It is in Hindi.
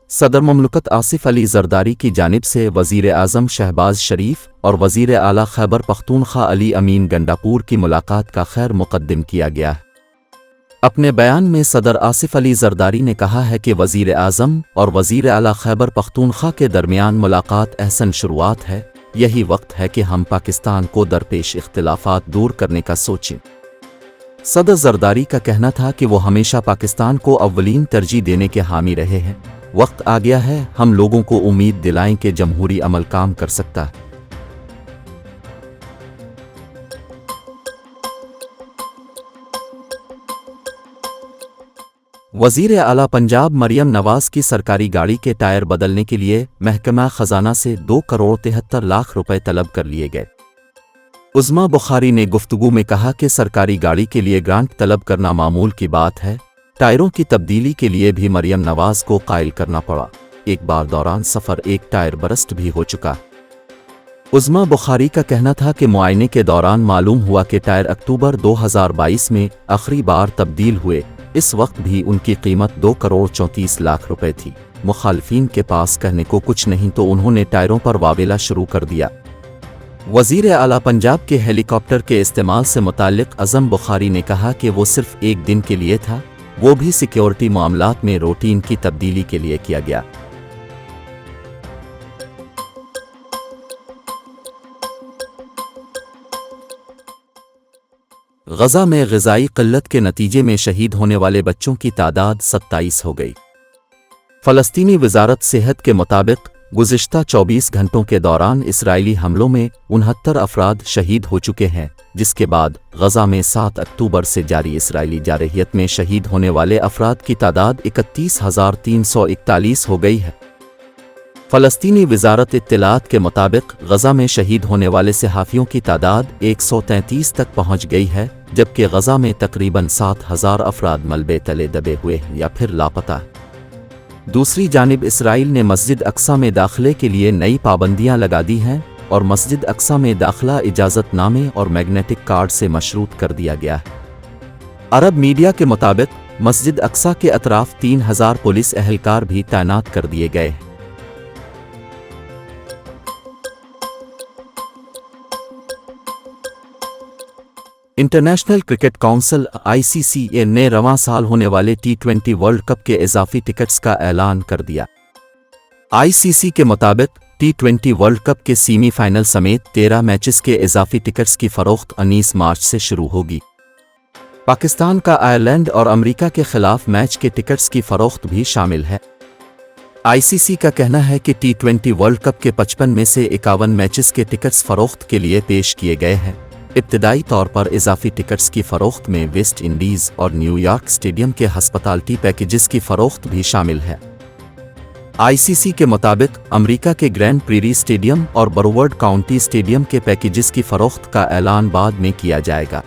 सदर ममलकत आसिफ अली जरदारी की जानिब से वज़ीर आज़म शहबाज शरीफ और वज़ीर आला खैबर पख्तूनख्वा अली अमीन गंडापुर की मुलाकात का खैर मुक़द्दम किया गया है। अपने बयान में सदर आसिफ अली जरदारी ने कहा है कि वज़ीर आज़म और वज़ीर आला खैबर पख्तूनख्वा के दरमियान मुलाकात अहसन शुरुआत है। यही वक्त है कि हम पाकिस्तान को दरपेश इख्तिलाफात दूर करने का सोचें। सदर जरदारी का कहना था कि वो हमेशा पाकिस्तान को अव्वलीन तरजीह देने के हामी रहे हैं। वक्त आ गया है हम लोगों को उम्मीद दिलाएं कि जमहूरी अमल काम कर सकता है। वज़ीर आला पंजाब मरियम नवाज की सरकारी गाड़ी के टायर बदलने के लिए महकमा खजाना से 2 करोड़ 73 लाख रुपए तलब कर लिए गए। उज़्मा बुखारी ने गुफ्तगू में कहा कि सरकारी गाड़ी के लिए ग्रांट तलब करना मामूल की बात है। टायरों की तब्दीली के लिए भी मरियम नवाज को कायल करना पड़ा। एक बार दौरान सफ़र एक टायर बरस्ट भी हो चुका। उज़्मा बुखारी का कहना था कि मुआयने के दौरान मालूम हुआ कि टायर अक्टूबर 2022 में आखिरी बार तब्दील हुए। इस वक्त भी उनकी कीमत 2 करोड़ 34 लाख रुपए थी। मुखालफीन के पास कहने को कुछ नहीं तो उन्होंने टायरों पर वावेला शुरू कर दिया। वज़ीर आला पंजाब के हेलीकॉप्टर के इस्तेमाल से मुताल्लिक़ अज़म बुखारी ने कहा कि वो सिर्फ एक दिन के लिए था, वो भी सिक्योरिटी मामलात में रूटीन की तब्दीली के लिए किया गया। गज़ा में ग़िज़ाई क़िल्लत के नतीजे में शहीद होने वाले बच्चों की तादाद 27 हो गई। फ़लस्तीनी वज़ारत सेहत के मुताबिक गुज़िश्ता 24 घंटों के दौरान इसराइली हमलों में 69 अफराद शहीद हो चुके हैं, जिसके बाद गज़ा में 7 अक्टूबर से जारी इसराइली जारहियत में शहीद होने वाले अफराद की तादाद 31,341 हो गई है। फ़लस्तीनी वज़ारत इत्तिलात के मुताबिक गज़ा में शहीद होने वाले सहाफ़ियों की तादाद 133 तक पहुँच गई है, जबकि गज़ा में तकरीबन 7,000 अफराद मलबे तले दबे हुए हैं या फिर लापता। दूसरी जानिब इसराइल ने मस्जिद अक्सा में दाखिले के लिए नई पाबंदियां लगा दी हैं और मस्जिद अक्सा में दाखिला इजाज़तनामे और मैग्नेटिक कार्ड से मशरूत कर दिया गया है। अरब मीडिया के मुताबिक मस्जिद अक्सा के अतराफ 3,000 पुलिस एहलकार भी तैनात कर दिए गए हैं। इंटरनेशनल क्रिकेट काउंसिल (ICC) ने रवां साल होने वाले T20 वर्ल्ड कप के इजाफी टिकट्स का ऐलान कर दिया। ICC के मुताबिक T20 वर्ल्ड कप के सेमीफाइनल समेत 13 मैचेस के इजाफी टिकट्स की फ़रोख्त 19 मार्च से शुरू होगी। पाकिस्तान का आयरलैंड और अमेरिका के खिलाफ मैच के टिकट्स की फ़रोख्त भी शामिल है। ICC का कहना है कि T20 वर्ल्ड कप के 55 में से 51 मैचेस के टिकट्स फ़रोख्त के लिए पेश किए गए हैं। इब्तदाई तौर पर इजाफी टिकट्स की फ़रोख्त में वेस्ट इंडीज़ और न्यूयॉर्क स्टेडियम के हस्पतालिटी पैकेजेस की फ़रोख्त भी शामिल है। ICC के मुताबिक अमेरिका के ग्रैंड प्रीरी स्टेडियम और बरवर्ड काउंटी स्टेडियम के पैकेजेस की फ़रोख्त का ऐलान बाद में किया जाएगा।